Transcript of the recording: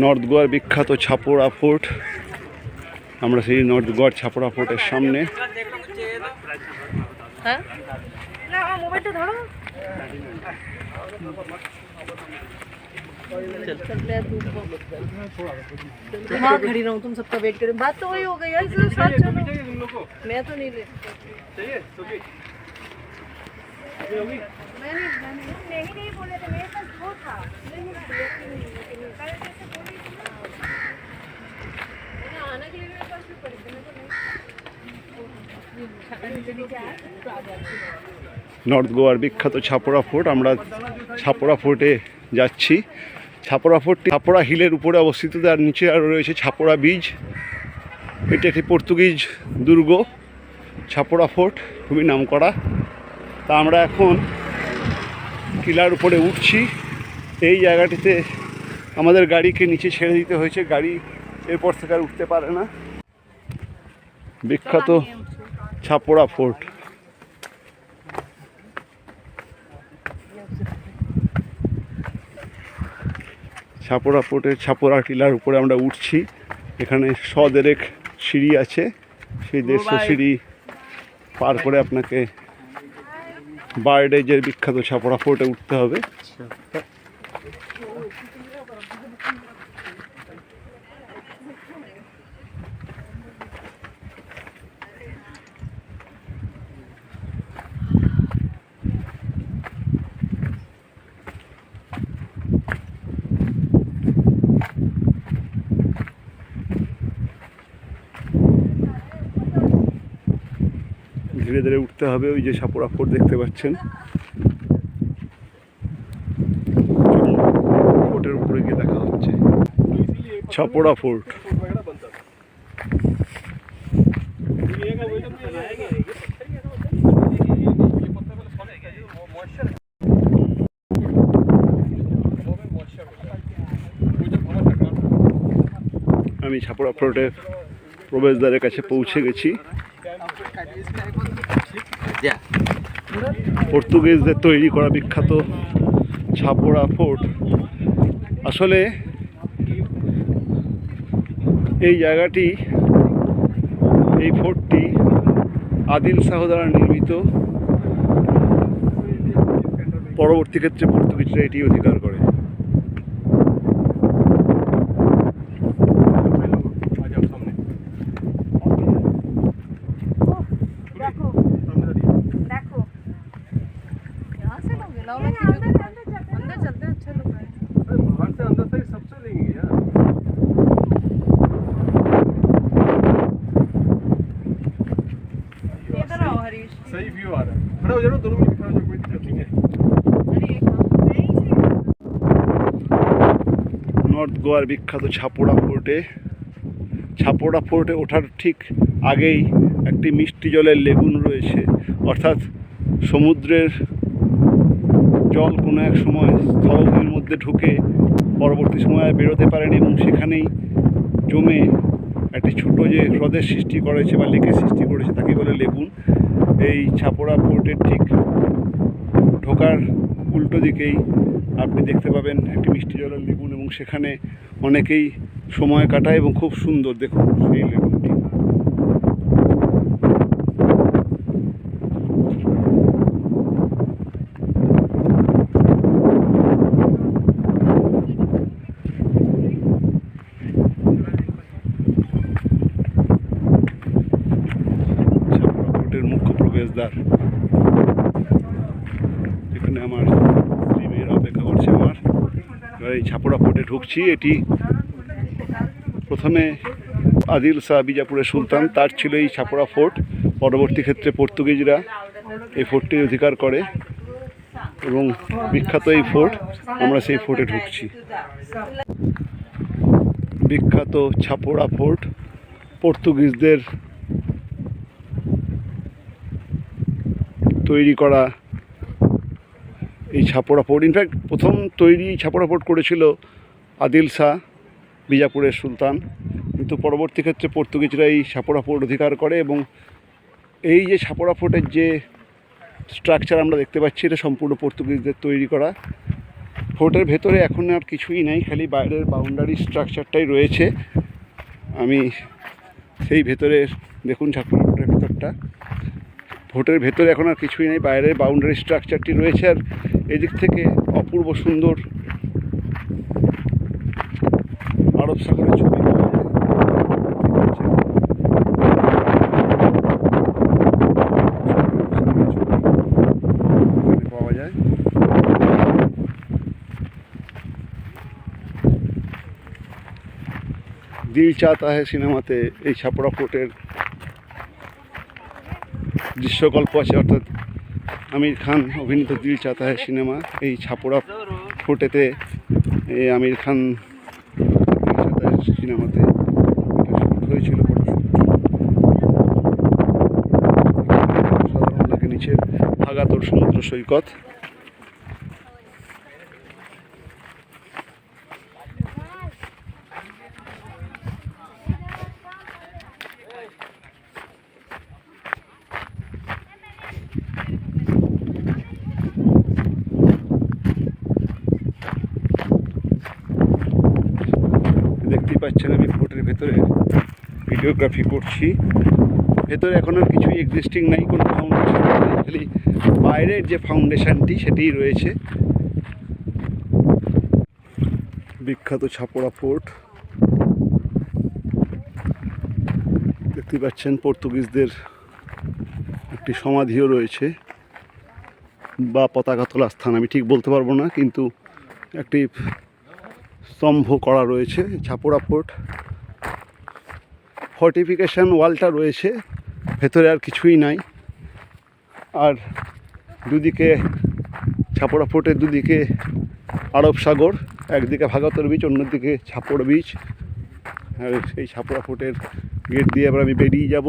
North গোয়ার বিখ্যাত Chhapra fort. আমরা সেই নর্থ গোয়ার ছাপড়া ফোর্টের সামনে। हाँ खड़ी रहूं, तुम सबका वेट करें। बात तो वही हो गई यार, इसलिए साथ चलो। मैं तो नहीं ले नहीं बोले थे, मेरे पास वो था। आना के लिए मेरे पास भी पड़ी थी, मैं तो नहीं। নর্থ গোয়ার বিখ্যাত ছাপড়া ফোর্ট। আমরা ছাপড়া ফোর্টে যাচ্ছি। ছাপড়া ফোর্টটি ছাপড়া হিলের উপরে অবস্থিত, তার নিচে আরও রয়েছে ছাপড়া বীজ। এটি একটি পর্তুগিজ দুর্গ। ছাপড়া ফোর্ট খুবই নামকরা। তা আমরা এখন টিলার উপরে উঠছি। এই জায়গাটিতে আমাদের গাড়িকে নিচে ছেড়ে দিতে হয়েছে, গাড়ি এরপর থেকে আর উঠতে পারে না। বিখ্যাত ছাপড়া ফোর্ট। ছাপড়া ফোর্টের ছাপড়া টিলার উপরে আমরা উঠছি। এখানে 100 সিঁড়ি আছে, সেই 150 সিঁড়ি পার করে আপনাকে বার্ডেজের বিখ্যাত ছাপড়া ফোর্টে উঠতে হবে। ধীরে ধীরে উঠতে হবে। ওই যে ছাপড়া ফোর্ট দেখতে পাচ্ছেন, ফোর্টের উপরে গিয়ে দেখা হচ্ছে ছাপড়া ফোর্ট। আমি ছাপড়া ফোর্টের প্রবেশদ্বারের কাছে পৌঁছে গেছি। পর্তুগিজদের তৈরি করা বিখ্যাত ছাপড়া ফোর্ট। আসলে এই জায়গাটি, এই ফোর্টটি আদিল শাহ দ্বারা নির্মিত। পরবর্তী ক্ষেত্রে পর্তুগিজরা এটি অধিকার করে। अंदर चलते हैं, अच्छे लोग हैं। बाहर से अंदर से सबसे लेंगे यार। इधर आओ हरीश। सही व्यू आ रहा है। खड़ा हो जाओ, दोनों मिनट खड़ा हो जाओ, कोई दिक्कत नहीं है। নর্থ গোয়ার বিখ্যাত ছাপড়া ফোর্টে। ছাপড়া ফোর্টে ওঠার ঠিক আগেই একটি মিষ্টি জলের লেগুন রয়েছে, অর্থাৎ সমুদ্রের জল কোনো এক সময় স্থলভূমির মধ্যে ঢুকে পরবর্তী সময়ে বেরোতে পারেনি এবং সেখানেই জমে একটি ছোটো যে হ্রদের সৃষ্টি করেছে বা লেকের সৃষ্টি করেছে, তাকে বলে লেগুন। এই ছাপড়া ফোর্টের ঠিক ঢোকার উল্টো দিকেই আপনি দেখতে পাবেন একটি মিষ্টি জলের লেগুন, এবং সেখানে অনেকেই সময় কাটায় এবং খুব সুন্দর দেখুন সেই লেগুনটি। মুখ্য প্রবেশদ্বার, এখানে আমার স্ত্রী মেয়েরা অপেক্ষা করছে আমার। এবার এই ছাপড়া ফোর্টে ঢুকছি। এটি প্রথমে আদিল শাহ বিজাপুরের সুলতান, তার ছিল এই ছাপড়া ফোর্ট। পরবর্তী ক্ষেত্রে পর্তুগিজরা এই ফোর্টটি অধিকার করে এবং বিখ্যাত এই ফোর্ট। আমরা সেই ফোর্টে ঢুকছি। বিখ্যাত ছাপড়া ফোর্ট, পর্তুগিজদের তৈরি করা এই ছাপড়া ফোর্ট। ইনফ্যাক্ট প্রথম তৈরি ছাপড়া ফোর্ট করেছিল আদিল শাহ বিজাপুরের সুলতান, কিন্তু পরবর্তী ক্ষেত্রে পর্তুগিজরা এই ছাপড়া ফোর্ট অধিকার করে এবং এই যে ছাপড়া ফোর্টের যে স্ট্রাকচার আমরা দেখতে পাচ্ছি, এটা সম্পূর্ণ পর্তুগিজদের তৈরি করা। ফোর্টের ভেতরে এখন আর কিছুই নাই, খালি বাইরের বাউন্ডারি স্ট্রাকচারটাই রয়েছে। আমি সেই ভেতরে দেখুন ছাপুরা ফোর্টের ভেতরটা, ফোর্টের ভেতরে এখন আর কিছুই নেই, বাইরের বাউন্ডারি স্ট্রাকচারটি রয়েছে। আর এদিক থেকে অপূর্ব সুন্দর আরব সাগরের ছবি পাওয়া যায়। দিল চাহতা হ্যায় সিনেমাতে এই ছাপড়া ফোর্টের দৃশ্যকল্প আছে, অর্থাৎ আমির খান অভিনীত দিল চাহতা হ্যায় সিনেমা এই ছাপড়া ফোর্টেতে আমির খান দিল চাহতা হ্যায় সিনেমাতে শুট হয়েছিল। সাধারণ লাগে, নিচের ভাগাতর সমুদ্র সৈকত। দেখতেই পাচ্ছেন আমি ফোর্টের ভেতরে ভিডিওগ্রাফি করছি। ভেতরে এখন আর কিছুই এক্সিস্টিং নাই, কোনো ফাউন্ডেশন নেই, খালি বাইরের যে ফাউন্ডেশনটি সেটিই রয়েছে। বিখ্যাত ছাপড়া ফোর্ট দেখতেই পাচ্ছেন, পর্তুগিজদের একটি সমাধিও রয়েছে বা পতাকা তোলা স্থান, আমি ঠিক বলতে পারবো না, কিন্তু একটি স্তম্ভ করা রয়েছে ছাপড়া ফোর্ট। ফর্টিফিকেশন ওয়ালটা রয়েছে, ভেতরে আর কিছুই নাই। আর দুদিকে ছাপড়া ফোর্টের দুদিকে আরব সাগর, একদিকে ভাগাতর বিচ, অন্যদিকে ছাপড়া বিচ। আর এই ছাপড়া ফোর্টের গেট দিয়ে এবার আমি বেরিয়ে যাব।